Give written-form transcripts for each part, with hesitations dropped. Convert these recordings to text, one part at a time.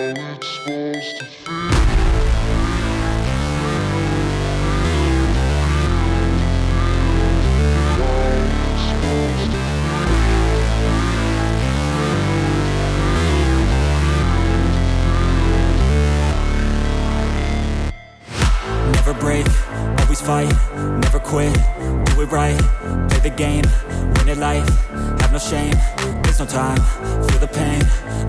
Never break, always fight, never quit, do it right, play the game, win it life, have no shame, there's no time, feel the pain,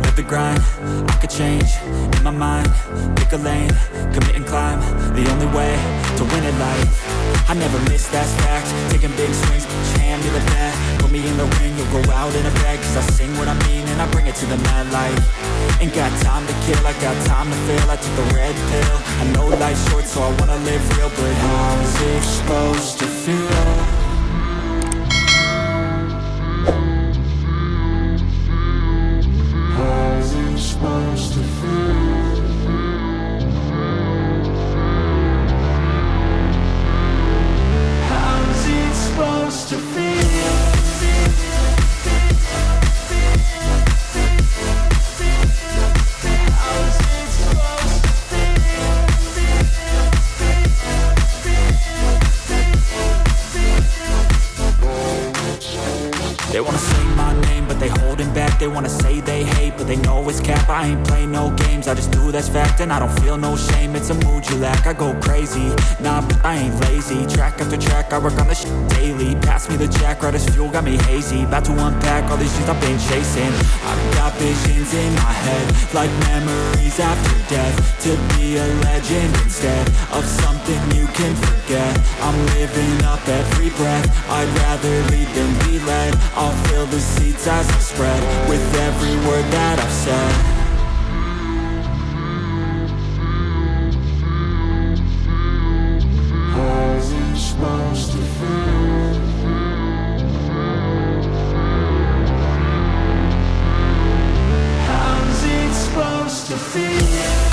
live the grind, I could change, in my mind, pick a lane, commit and climb, the only way to win it life. I never miss, that's fact, taking big swings, each hand to the bat, put me in the ring, you'll go out in a bag, cause I sing what I mean and I bring it to the mad light. Ain't got time to kill, I got time to feel, I took the red pill, I know life's short so I wanna live real, but how's it supposed to feel? How's it supposed to feel? How's it supposed to feel? They wanna say my name, but they holding back. They wanna say they hate, but they know it's cap. I ain't play no games, I just do that's fact. And I don't feel no shame, it's a mood you lack. I go crazy, nah, but I ain't lazy. Track after track, I work on this shit daily. Pass me the jack, right as fuel, got me hazy. About to unpack all these things I've been chasing. I've got visions in my head, like memories after death. To be a legend instead of something you can forget. I'm living up every breath, I'd rather lead than be led. I'll fill the seats as I spread with every word that I've said. How's it supposed to feel? How's it supposed to feel?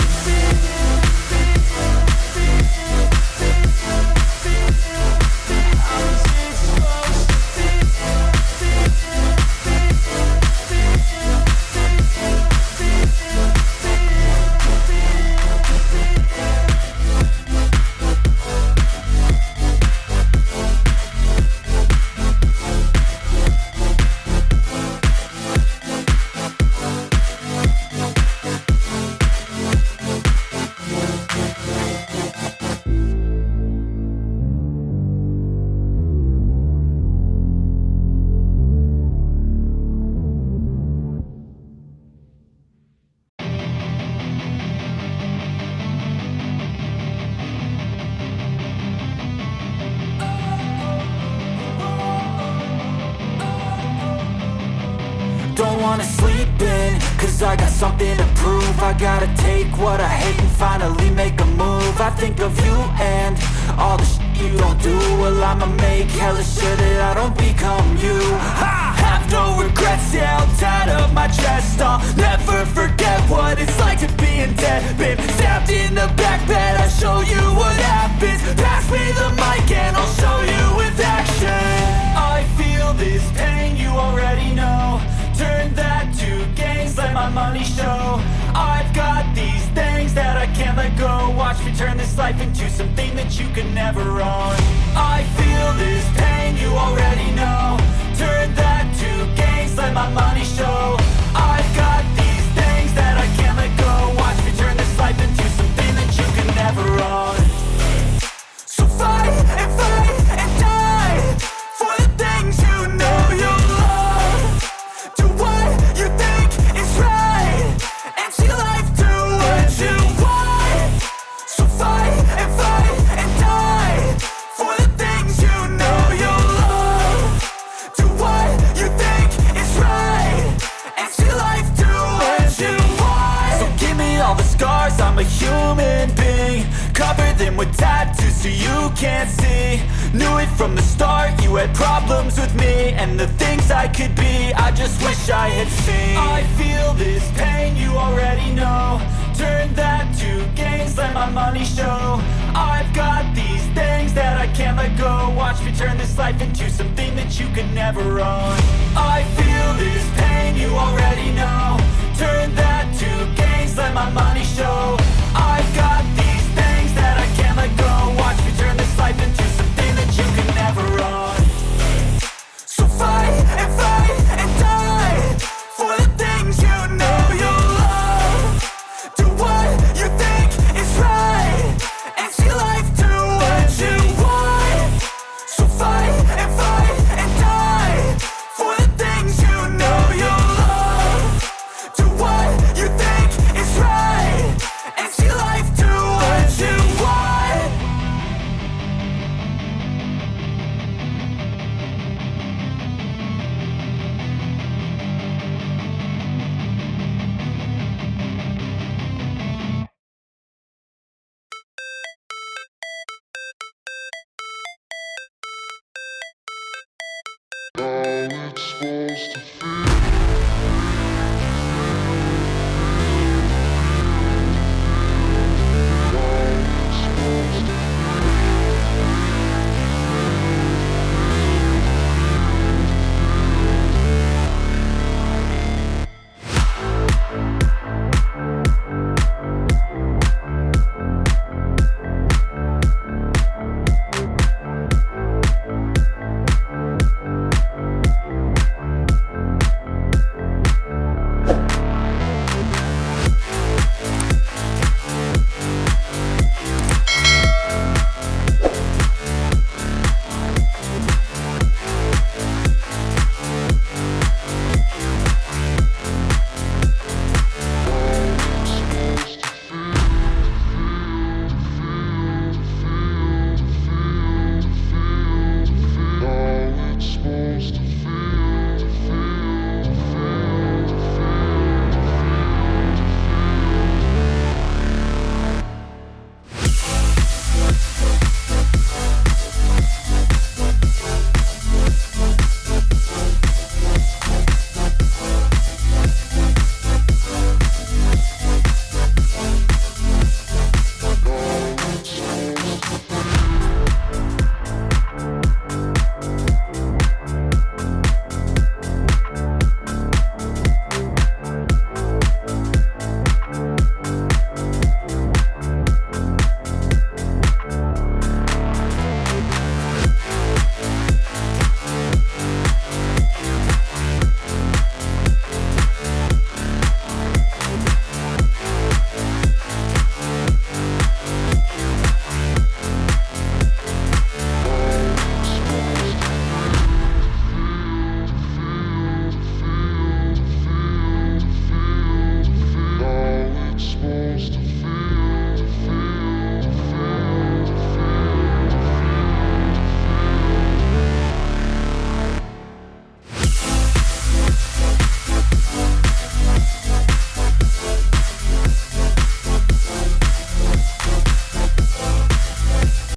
Don't wanna sleep in, cause I got something to prove. I gotta take what I hate and finally make a move. I think of you and all the shit you don't do. Well, I'ma make hella sure that I don't become you. I have no regrets, yeah, I'll tie up my chest. I'll never forget what it's like to be in debt. Been stabbed in the back bed, I'll show you what happens. Pass me the mic and I'll show you with action. I feel this pain, you already know. Turn that to gains, let my money show. I've got these things that I can't let go. Watch me turn this life into something that you can never own. I feel this pain, you already know. Turn that to gains, let my money show. I've got these things that I can't let go. Watch me turn this life into something that you can never own. So fight and die for the things you know you love. Do what you think is right and see life do what you want. So fight and die for the things you know you love. Do what you think is right and see life do what you want. So give me all the scars, I'm a human being. Cover them with tattoos so you can't see. Knew it from the start, you had problems with me and the things I could be, I just wish I had seen. I feel this pain, you already know. Turn that to gains, let my money show. I've got these things that I can't let go. Watch me turn this life into something that you can never own. I feel this pain, you already